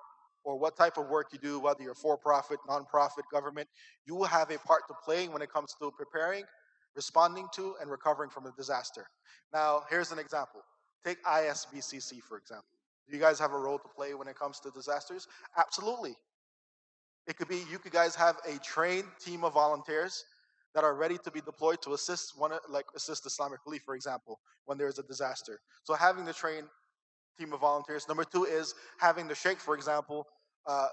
or what type of work you do, whether you're for-profit, non-profit, government, you will have a part to play when it comes to preparing, responding to, and recovering from a disaster. Now, here's an example. Take ISBCC, for example. Do you guys have a role to play when it comes to disasters? Absolutely. It could be you could guys have a trained team of volunteers that are ready to be deployed to assist like assist Islamic relief, for example, when there's a disaster. So having the trained team of volunteers. Number two is having the sheikh, for example,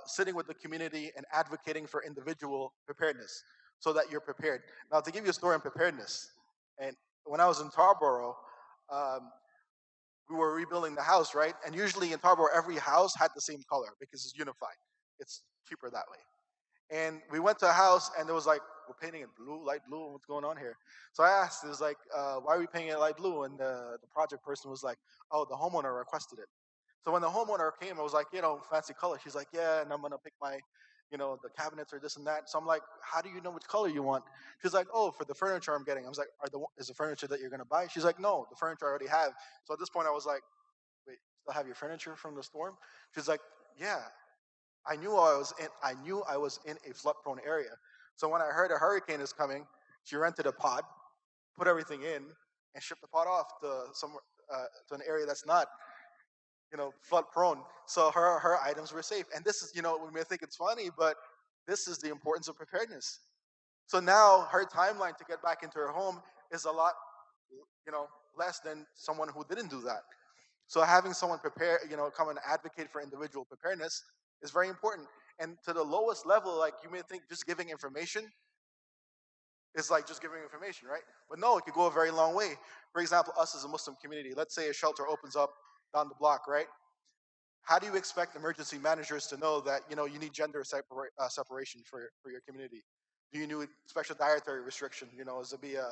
sitting with the community and advocating for individual preparedness so that you're prepared. Now, to give you a story on preparedness, and when I was in Tarboro, um, we were rebuilding the house, right? And usually in Tarboro, every house had the same color because it's unified. It's cheaper that way. And we went to a house, and there was like, we're painting it blue, light blue. What's going on here? So I asked, it was like, why are we painting it light blue? And the project person was like, oh, the homeowner requested it. So when the homeowner came, I was like, fancy color. She's like, yeah, and I'm gonna pick my, the cabinets or this and that. So I'm like, how do you know which color you want? She's like, oh, for the furniture I'm getting. I was like, is the furniture that you're gonna buy? She's like, no, the furniture I already have. So at this point, I was like, wait, you still have your furniture from the storm? She's like, yeah. I knew I was in a flood prone area. So when I heard a hurricane is coming, she rented a pod, put everything in, and shipped the pod off to somewhere to an area that's not flood prone. So her items were safe. And this is we may think it's funny, but this is the importance of preparedness. So now her timeline to get back into her home is a lot, less than someone who didn't do that. So having someone prepare, come and advocate for individual preparedness is very important. And to the lowest level, like you may think just giving information is like just giving information, right? But no, it could go a very long way. For example, us as a Muslim community, let's say a shelter opens up down the block, right? How do you expect emergency managers to know that you need gender separation for your community? Do you need special dietary restriction? Zabia,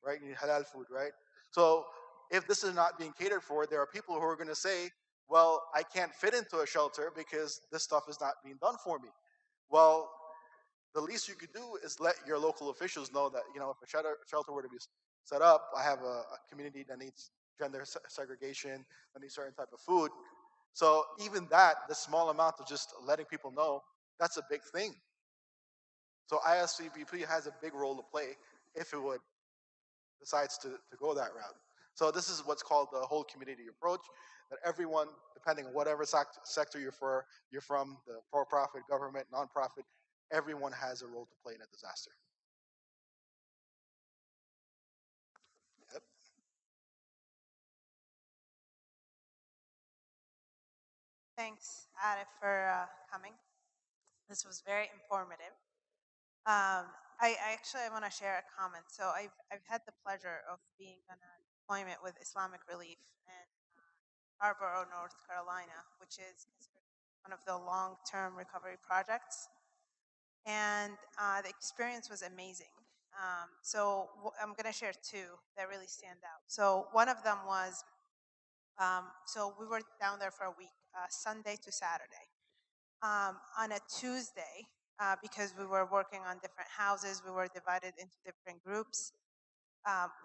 right? You need halal food, right? So if this is not being catered for, there are people who are going to say, "Well, I can't fit into a shelter because this stuff is not being done for me." Well, the least you could do is let your local officials know that if a shelter were to be set up, I have a community that needs gender segregation, that needs certain type of food. So even that, the small amount of just letting people know, that's a big thing. So ISCBP has a big role to play if it would decides to go that route. So this is what's called the whole community approach, that everyone, depending on whatever sector you're from, the for-profit, government, non-profit, everyone has a role to play in a disaster. Yep. Thanks, Arif, for coming. This was very informative. I actually want to share a comment. So I've had the pleasure of being on a deployment with Islamic Relief in Harborough, North Carolina, which is considered one of the long-term recovery projects, and the experience was amazing. I'm going to share two that really stand out. So one of them was, so we were down there for a week, Sunday to Saturday. On a Tuesday, because we were working on different houses, we were divided into different groups.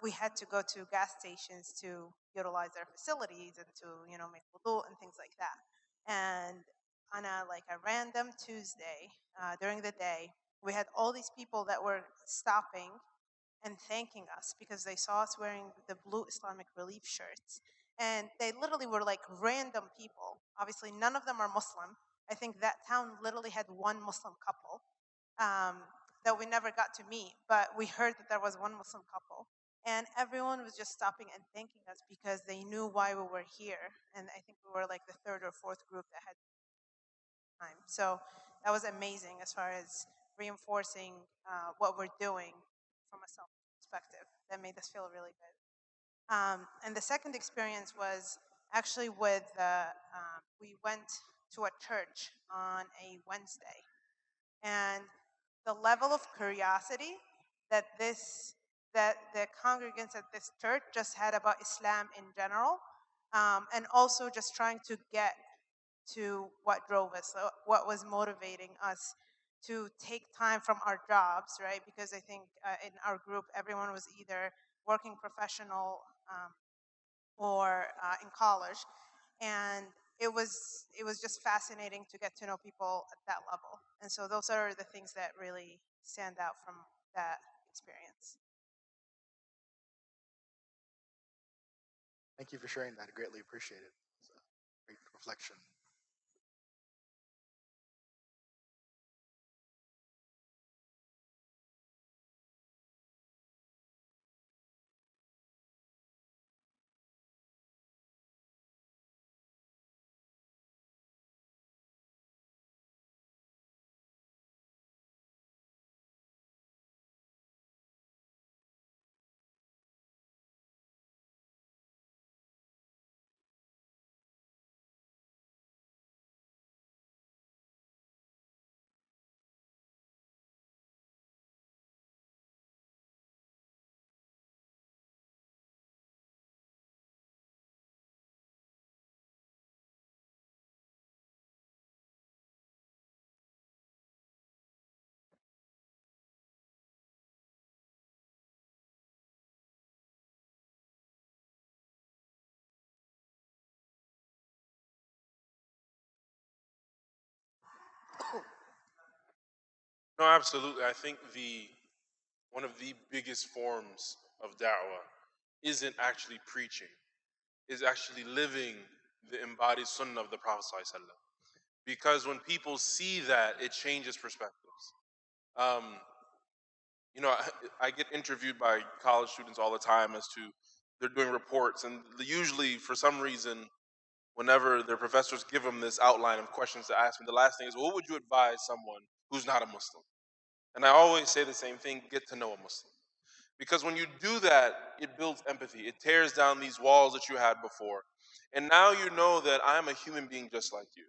We had to go to gas stations to utilize their facilities and to make wudu and things like that. And on a random Tuesday during the day, we had all these people that were stopping and thanking us because they saw us wearing the blue Islamic Relief shirts. And they literally were like random people. Obviously, none of them are Muslim. I think that town literally had one Muslim couple that we never got to meet, but we heard that there was one Muslim couple. And everyone was just stopping and thanking us because they knew why we were here. And I think we were like the third or fourth group that had time. So that was amazing as far as reinforcing what we're doing from a self perspective. That made us feel really good. And the second experience was actually with we went to a church on a Wednesday, and the level of curiosity that the congregants at this church just had about Islam in general, and also just trying to get to what drove us, what was motivating us to take time from our jobs, right? Because I think in our group, everyone was either working professional or in college, and it was just fascinating to get to know people at that level. And so those are the things that really stand out from that experience. Thank you for sharing that. I greatly appreciate it. It's a great reflection. No, absolutely. I think the one of the biggest forms of da'wah isn't actually preaching, is actually living the embodied sunnah of the Prophet ﷺ. Because when people see that, it changes perspectives. Um, You know, I get interviewed by college students all the time as to they're doing reports, and usually for some reason, whenever their professors give them this outline of questions to ask me, the last thing is, well, what would you advise someone who's not a Muslim? And I always say the same thing: get to know a Muslim. Because when you do that, it builds empathy. It tears down these walls that you had before. And now you know that I'm a human being just like you.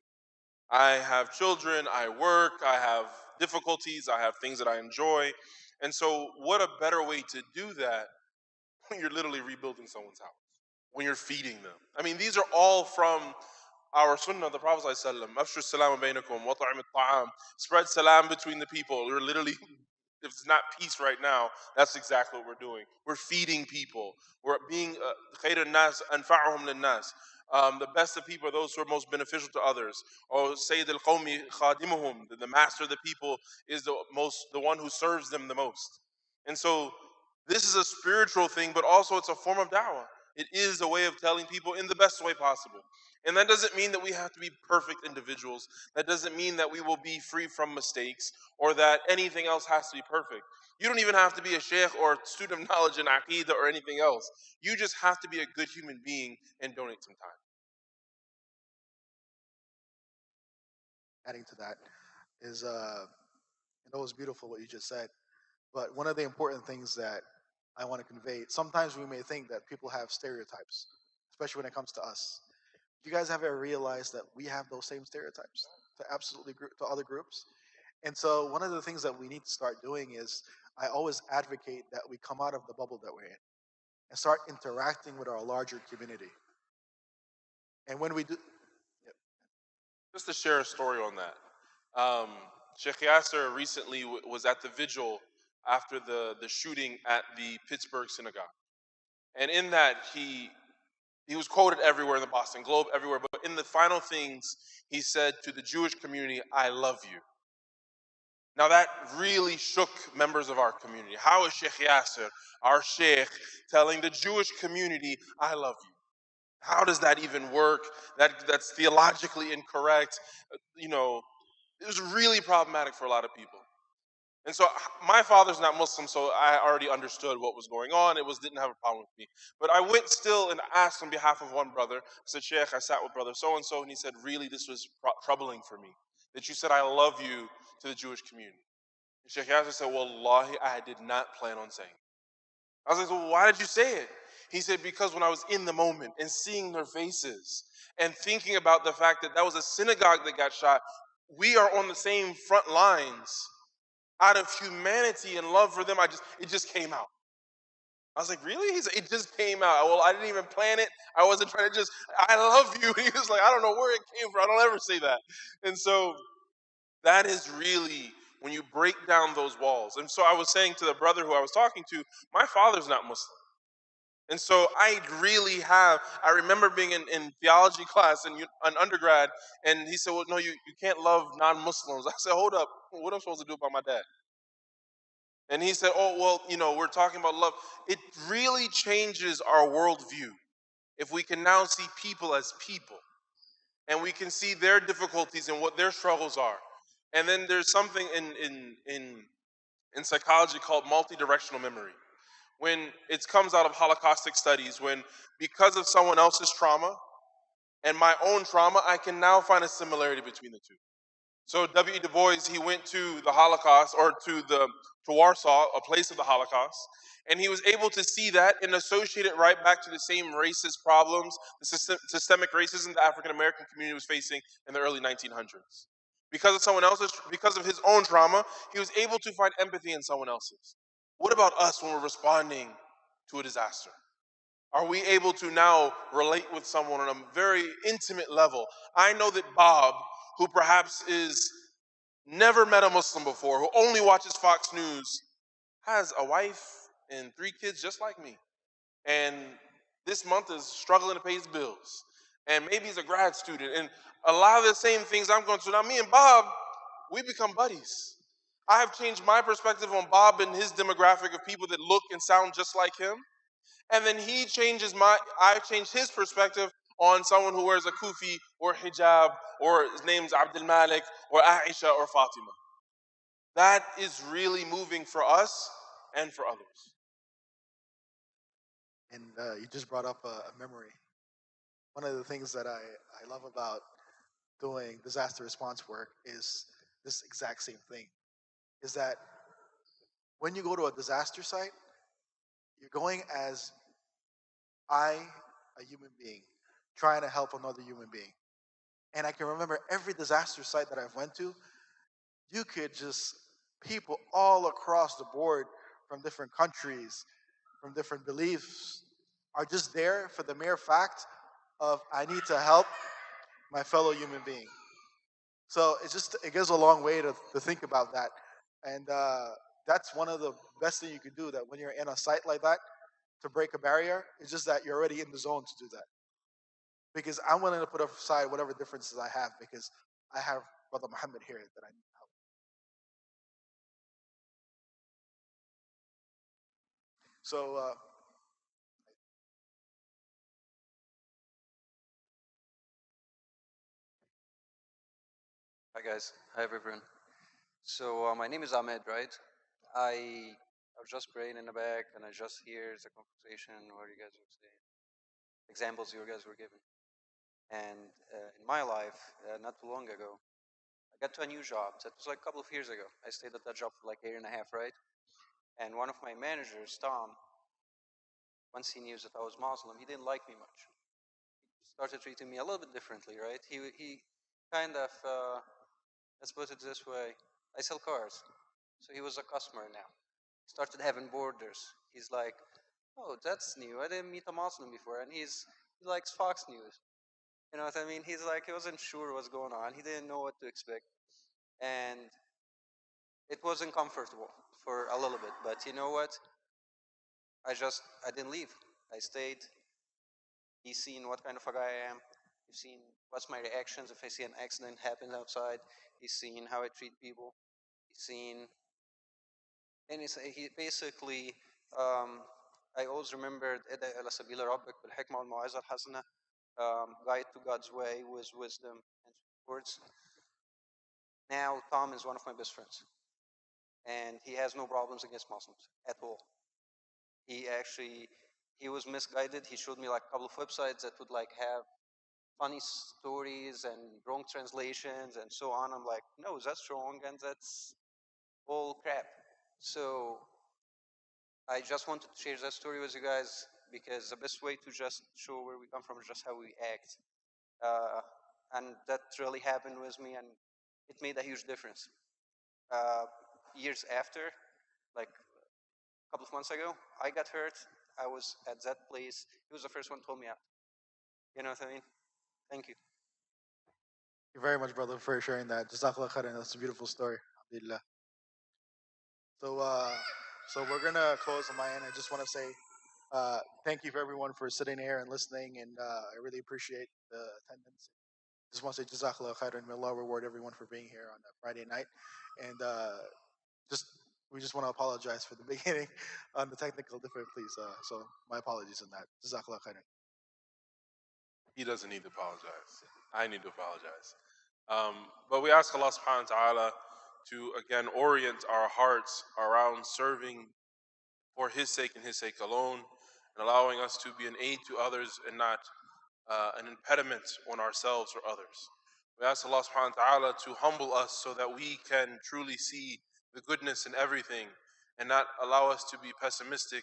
I have children, I work, I have difficulties, I have things that I enjoy. And so, what a better way to do that when you're literally rebuilding someone's house, when you're feeding them? I mean, these are all from our sunnah, the Prophet ﷺ, "Afshu salam bainakum wa ta'im at-ta'am." Spread salam between the people. We're literally, if it's not peace right now, that's exactly what we're doing. We're feeding people. We're being khayr nas anfa'uhum lin-nas. The best of people are those who are most beneficial to others. Or Sayyid al-Qawmi khadimuhum, the master of the people is the one who serves them the most. And so this is a spiritual thing, but also it's a form of da'wah. It is a way of telling people in the best way possible. And that doesn't mean that we have to be perfect individuals. That doesn't mean that we will be free from mistakes or that anything else has to be perfect. You don't even have to be a sheikh or a student of knowledge in aqeedah or anything else. You just have to be a good human being and donate some time. Adding to that is, it was beautiful what you just said. But one of the important things that I want to convey, sometimes we may think that people have stereotypes, especially when it comes to us. You guys have ever realized that we have those same stereotypes to to other groups? And so one of the things that we need to start doing is I always advocate that we come out of the bubble that we're in and start interacting with our larger community. And when we do, Just to share a story on that, Sheikh Yasser recently was at the vigil after the shooting at the Pittsburgh synagogue. And in that, he was quoted everywhere in the Boston Globe, everywhere. But in the final things, he said to the Jewish community, "I love you." Now that really shook members of our community. How is Sheikh Yasser, our Sheikh, telling the Jewish community, "I love you"? How does that even work? That's theologically incorrect. You know, it was really problematic for a lot of people. And so my father's not Muslim, so I already understood what was going on. Didn't have a problem with me. But I went still and asked on behalf of one brother. I said, "Sheikh, I sat with brother so and so," and he said, "Really, this was troubling for me that you said I love you to the Jewish community." And Sheikh Yasser said, "Wallahi, I did not plan on saying it." I was like, "Well, why did you say it?" He said, "Because when I was in the moment and seeing their faces and thinking about the fact that that was a synagogue that got shot, we are on the same front lines. Out of humanity and love for them, it just came out." I was like, "Really?" He said, "It just came out. Well, I didn't even plan it. I wasn't trying to I love you." He was like, "I don't know where it came from. I don't ever say that." And so that is really when you break down those walls. And so I was saying to the brother who I was talking to, my father's not Muslim. And so I remember being in theology class in an undergrad, and he said, "Well, no, you can't love non-Muslims." I said, "Hold up, what am I supposed to do about my dad?" And he said, "Oh, well, we're talking about love." It really changes our worldview if we can now see people as people and we can see their difficulties and what their struggles are. And then there's something in psychology called multi-directional memory. When it comes out of Holocaustic studies, when because of someone else's trauma and my own trauma, I can now find a similarity between the two. So W.E. Du Bois, he went to the Holocaust or to Warsaw, a place of the Holocaust, and he was able to see that and associate it right back to the same racist problems, the systemic racism the African American community was facing in the early 1900s. Because of his own trauma, he was able to find empathy in someone else's. What about us when we're responding to a disaster? Are we able to now relate with someone on a very intimate level? I know that Bob, who perhaps is never met a Muslim before, who only watches Fox News, has a wife and 3 kids just like me. And this month is struggling to pay his bills. And maybe he's a grad student. And a lot of the same things I'm going through. Now, me and Bob, we become buddies. I have changed my perspective on Bob and his demographic of people that look and sound just like him. And then I've changed his perspective on someone who wears a kufi or hijab or his name's Abdul Malik or Aisha or Fatima. That is really moving for us and for others. And you just brought up a memory. One of the things that I love about doing disaster response work is this exact same thing. Is that when you go to a disaster site, you're going as I, a human being, trying to help another human being. And I can remember every disaster site that I've went to, you could just people all across the board from different countries, from different beliefs, are just there for the mere fact of I need to help my fellow human being. So it goes a long way to think about that, and that's one of the best thing you can do. That when you're in a site like that, to break a barrier, it's just that you're already in the zone to do that. Because I'm willing to put aside whatever differences I have because I have Brother Muhammad here that I need help. So Hi guys, hi everyone. So my name is Ahmed, right? I was just praying in the back, and I just hear the conversation where you guys were saying examples you guys were giving. And in my life, not too long ago, I got to a new job. That was like a couple of years ago. I stayed at that job for like a year and a half, right? And one of my managers, Tom, once he knew that I was Muslim, he didn't like me much. He started treating me a little bit differently, right? He kind of let's put it this way, I sell cars. So he was a customer now. Started having borders. He's like, oh, that's new. I didn't meet a Muslim before. And he likes Fox News. You know what I mean? He's like, he wasn't sure what's going on. He didn't know what to expect. And it wasn't comfortable for a little bit. But you know what? I didn't leave. I stayed. He's seen what kind of a guy I am. He's seen what's my reactions if I see an accident happen outside. He's seen how I treat people. He's seen, and he basically, I always remembered ادع إلى سبيل ربك بالحكمة والموعظة الحسنة, guide to God's way with wisdom and words. Now Tom is one of my best friends, and he has no problems against Muslims at all. He was misguided. He showed me like a couple of websites that would like have funny stories and wrong translations and so on. I'm like, no, that's wrong and that's all crap. So I just wanted to share that story with you guys because the best way to just show where we come from is just how we act. And that really happened with me, and it made a huge difference. Years after, like a couple of months ago, I got hurt. I was at that place. He was the first one who told me out. You know what I mean? Thank you. Thank you very much, brother, for sharing that. Jazakallah khairan. That's a beautiful story. Alhamdulillah. So we're gonna close on my end. I just want to say thank you for everyone for sitting here and listening, and I really appreciate the attendance. Just want to say Jazakallah khairan. May Allah reward everyone for being here on a Friday night, and just we just want to apologize for the beginning on the technical difficulties. So my apologies on that. Jazakallah khairan. He doesn't need to apologize. I need to apologize. But we ask Allah subhanahu wa ta'ala to again orient our hearts around serving for His sake and His sake alone, and allowing us to be an aid to others and not an impediment on ourselves or others. We ask Allah subhanahu wa ta'ala to humble us so that we can truly see the goodness in everything and not allow us to be pessimistic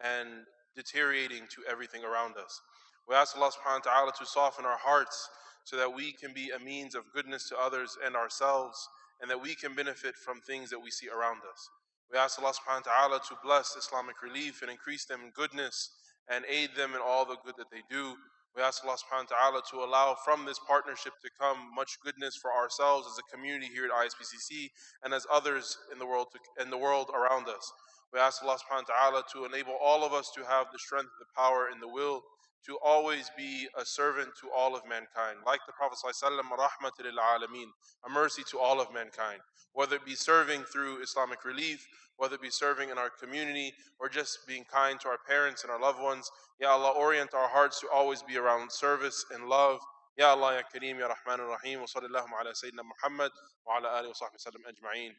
and deteriorating to everything around us. We ask Allah subhanahu wa ta'ala to soften our hearts so that we can be a means of goodness to others and ourselves, and that we can benefit from things that we see around us. We ask Allah subhanahu wa ta'ala to bless Islamic Relief and increase them in goodness and aid them in all the good that they do. We ask Allah subhanahu wa ta'ala to allow from this partnership to come much goodness for ourselves as a community here at ISPCC and as others in the world around us. We ask Allah subhanahu wa ta'ala to enable all of us to have the strength, the power, and the will to always be a servant to all of mankind. Like the Prophet ﷺ, rahmatul lil alameen, a mercy to all of mankind. Whether it be serving through Islamic Relief, whether it be serving in our community, or just being kind to our parents and our loved ones. Ya Allah, orient our hearts to always be around service and love يا الله يا كريم يا رحمن الرحيم وصلى اللهم على سيدنا محمد وعلى آله وصحبه وسلم أجمعين.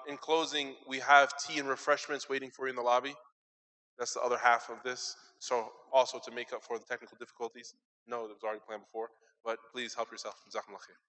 In closing, we have tea and refreshments waiting for you in the lobby. That's the other half of this. So also to make up for the technical difficulties. No, that was already planned before. But please help yourself. Jazakumullah khair.